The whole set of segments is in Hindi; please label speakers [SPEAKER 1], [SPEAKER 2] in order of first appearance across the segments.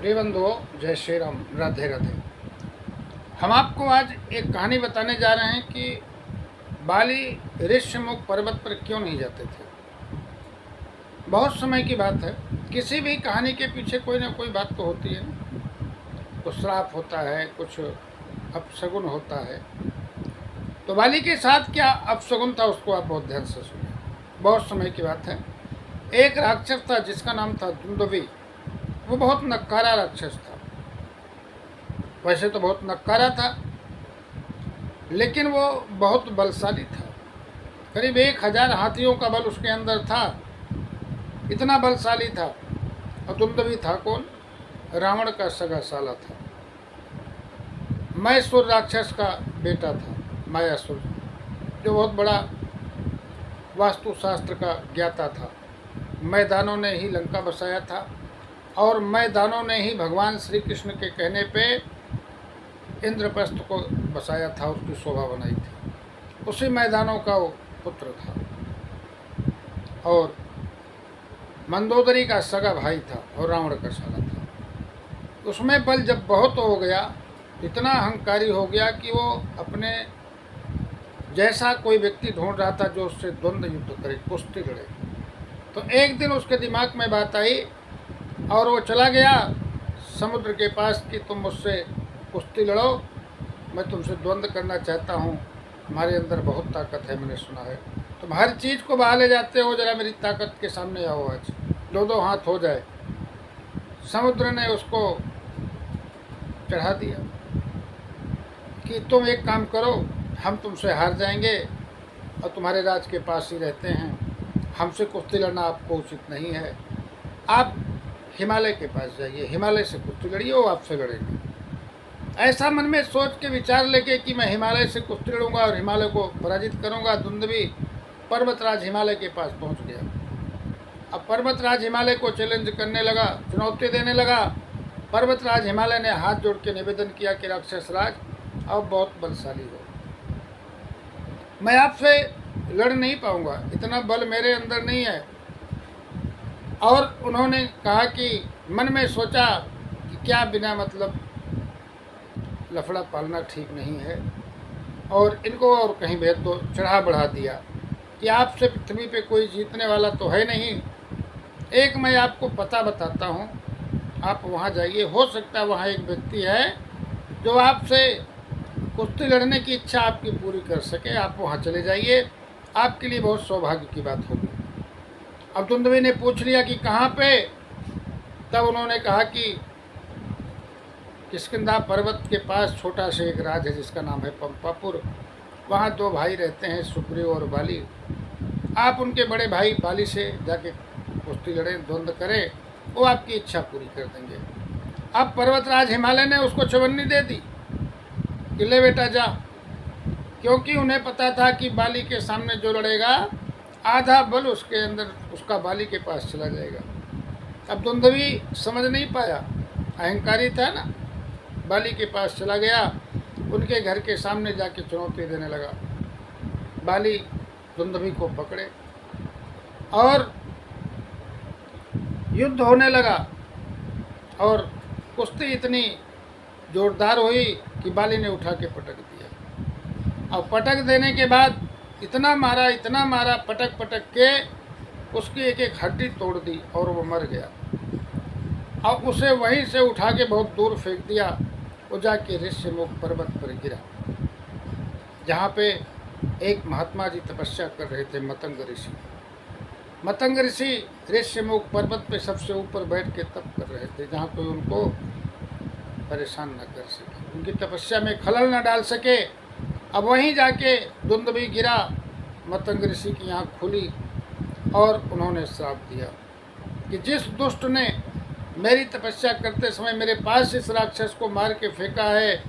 [SPEAKER 1] प्रिय बंधुओं, जय श्री राम, राधे राधे। हम आपको आज एक कहानी बताने जा रहे हैं कि बाली ऋष्यमुख पर्वत पर क्यों नहीं जाते थे। बहुत समय की बात है। किसी भी कहानी के पीछे कोई ना कोई बात तो होती है ना। कुछ श्राप होता है, कुछ अपशगुन होता है। तो बाली के साथ क्या अपशगुन था, उसको आप बहुत ध्यान से सुनिए। बहुत समय की बात है। एक राक्षस था जिसका नाम था दुंदुभी। वो बहुत नक्कारा राक्षस था। वैसे तो बहुत नक्कारा था, लेकिन वो बहुत बलशाली था। करीब 1000 हाथियों का बल उसके अंदर था। इतना बलशाली था। और दुंदुभी था कौन? रावण का सगा साला था। मयसुर राक्षस का बेटा था, मायासुर, जो बहुत बड़ा वास्तुशास्त्र का ज्ञाता था। मैदानों ने ही लंका बसाया था और मैदानों ने ही भगवान श्री कृष्ण के कहने पे इंद्रप्रस्थ को बसाया था, उसकी शोभा बनाई थी। उसी मैदानों का वो पुत्र था और मंदोदरी का सगा भाई था और रावण का साला था। उसमें बल जब बहुत हो गया, इतना अहंकारी हो गया कि वो अपने जैसा कोई व्यक्ति ढूंढ रहा था जो उससे द्वंद्व युद्ध करे, कुश्ती लड़े। तो एक दिन उसके दिमाग में बात आई और वो चला गया समुद्र के पास कि तुम मुझसे कुश्ती लड़ो, मैं तुमसे द्वंद्व करना चाहता हूँ। हमारे अंदर बहुत ताकत है, मैंने सुना है। तुम हर चीज़ को बहा ले जाते हो, जरा मेरी ताकत के सामने आओ, आज 2-2 हाथ हो जाए। समुद्र ने उसको चढ़ा दिया कि तुम एक काम करो, हम तुमसे हार जाएंगे और तुम्हारे राज के पास ही रहते हैं, हमसे कुश्ती लड़ना आपको उचित नहीं है। आप हिमालय के पास जाइए, हिमालय से कुश्ती लड़िए, वो आपसे लड़ेंगे। ऐसा मन में सोच के विचार लेके कि मैं हिमालय से कुश्ती लड़ूंगा और हिमालय को पराजित करूंगा, दुंदुभी पर्वतराज हिमालय के पास पहुंच गया। अब पर्वतराज हिमालय को चैलेंज करने लगा, चुनौती देने लगा। पर्वतराज हिमालय ने हाथ जोड़ के निवेदन किया कि राक्षस राज, अब बहुत बलशाली हो, मैं आपसे लड़ नहीं पाऊंगा, इतना बल मेरे अंदर नहीं है। और उन्होंने कहा कि मन में सोचा कि क्या बिना मतलब लफड़ा पालना ठीक नहीं है, और इनको और कहीं भेज दो। चढ़ा बढ़ा दिया कि आपसे पृथ्वी पे कोई जीतने वाला तो है नहीं। एक मैं आपको पता बताता हूँ, आप वहाँ जाइए, हो सकता है वहाँ एक व्यक्ति है जो आपसे कुश्ती लड़ने की इच्छा आपकी पूरी कर सके। आप वहाँ चले जाइए, आपके लिए बहुत सौभाग्य की बात होगी। अब दुंदुभी ने पूछ लिया कि कहाँ पे? तब उन्होंने कहा कि किष्किंधा पर्वत के पास छोटा सा एक राज है जिसका नाम है पंपापुर। वहाँ 2 भाई रहते हैं, सुग्रीव और बाली। आप उनके बड़े भाई बाली से जाके कुश्ती लड़ें, द्वंद्व करें, वो आपकी इच्छा पूरी कर देंगे। अब पर्वतराज हिमालय ने उसको चवन्नी दे दी कि ले बेटा जा, क्योंकि उन्हें पता था कि बाली के सामने जो लड़ेगा आधा बल उसके अंदर, उसका बाली के पास चला जाएगा। अब दुंदुभी समझ नहीं पाया, अहंकारी था ना, बाली के पास चला गया, उनके घर के सामने जाके चुनौती देने लगा। बाली दुंदुभी को पकड़े और युद्ध होने लगा और कुश्ती इतनी जोरदार हुई कि बाली ने उठा के पटक दिया। और पटक देने के बाद इतना मारा, पटक पटक के उसकी एक एक हड्डी तोड़ दी और वो मर गया। और उसे वहीं से उठा के बहुत दूर फेंक दिया। वो जाके ऋष्यमुख पर्वत पर गिरा, जहाँ पे एक महात्मा जी तपस्या कर रहे थे, मतंग ऋषि। मतंग ऋषि ऋष्यमुख पर्वत पे सबसे ऊपर बैठ के तप कर रहे थे, जहाँ कोई उनको परेशान न कर सके, उनकी तपस्या में खलल न डाल सके। अब वहीं जाके दुंदुभी गिरा, मतंग ऋषि की आँख खुली और उन्होंने श्राप दिया कि जिस दुष्ट ने मेरी तपस्या करते समय मेरे पास इस राक्षस को मार के फेंका है,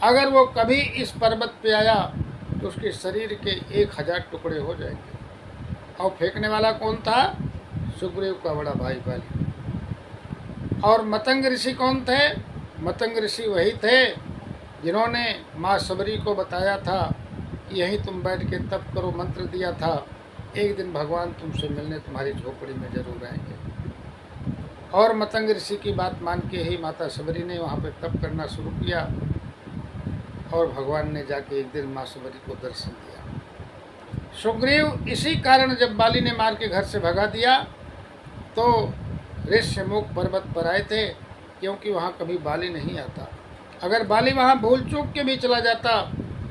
[SPEAKER 1] अगर वो कभी इस पर्वत पे आया तो उसके शरीर के 1000 टुकड़े हो जाएंगे। और फेंकने वाला कौन था? सुग्रीव का बड़ा भाई बाली। और मतंग ऋषि कौन थे? मतंग ऋषि वही थे जिन्होंने माँ सबरी को बताया था कि यहीं तुम बैठ के तप करो, मंत्र दिया था, एक दिन भगवान तुमसे मिलने तुम्हारी झोपड़ी में जरूर आएंगे। और मतंग ऋषि की बात मान के ही माता सबरी ने वहाँ पे तप करना शुरू किया और भगवान ने जाके एक दिन माँ सबरी को दर्शन दिया। सुग्रीव इसी कारण जब बाली ने मार के घर से भगा दिया तो ऋष्यमुख पर्वत पर आए थे, क्योंकि वहाँ कभी बाली नहीं आता। अगर बाली वहाँ भूल चूक के भी चला जाता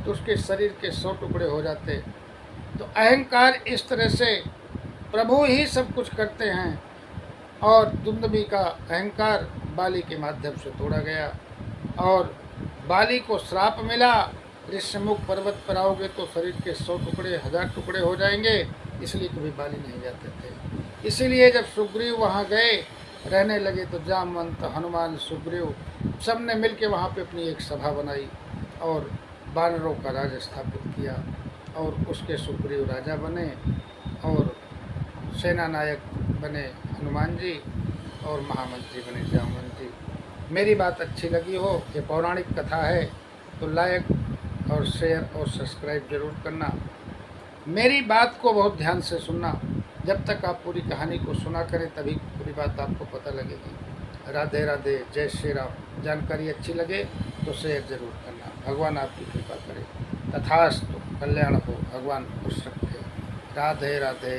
[SPEAKER 1] तो उसके शरीर के 100 टुकड़े हो जाते। तो अहंकार इस तरह से प्रभु ही सब कुछ करते हैं और दुंदुभी का अहंकार बाली के माध्यम से तोड़ा गया और बाली को श्राप मिला, ऋष्यमुख पर्वत पर आओगे तो शरीर के 100 टुकड़े 1000 टुकड़े हो जाएंगे, इसलिए कभी बाली नहीं जाते थे। इसीलिए जब सुग्रीव वहाँ गए रहने लगे तो जामवंत, हनुमान, सुग्रीव सब ने मिल के वहाँ पे अपनी एक सभा बनाई और वानरों का राज स्थापित किया और उसके सुग्रीव राजा बने और सेना नायक बने हनुमान जी और महामंत्री बने जामवंत जी। मेरी बात अच्छी लगी हो, ये पौराणिक कथा है, तो लाइक और शेयर और सब्सक्राइब जरूर करना। मेरी बात को बहुत ध्यान से सुनना, जब तक आप पूरी कहानी को सुना करें तभी पूरी बात आपको पता लगेगी। राधे राधे, जय श्री राम। जानकारी अच्छी लगे तो शेयर जरूर करना। भगवान आपकी कृपा करे। तथास्तु, कल्याण हो, भगवान खुश रखे। राधे राधे।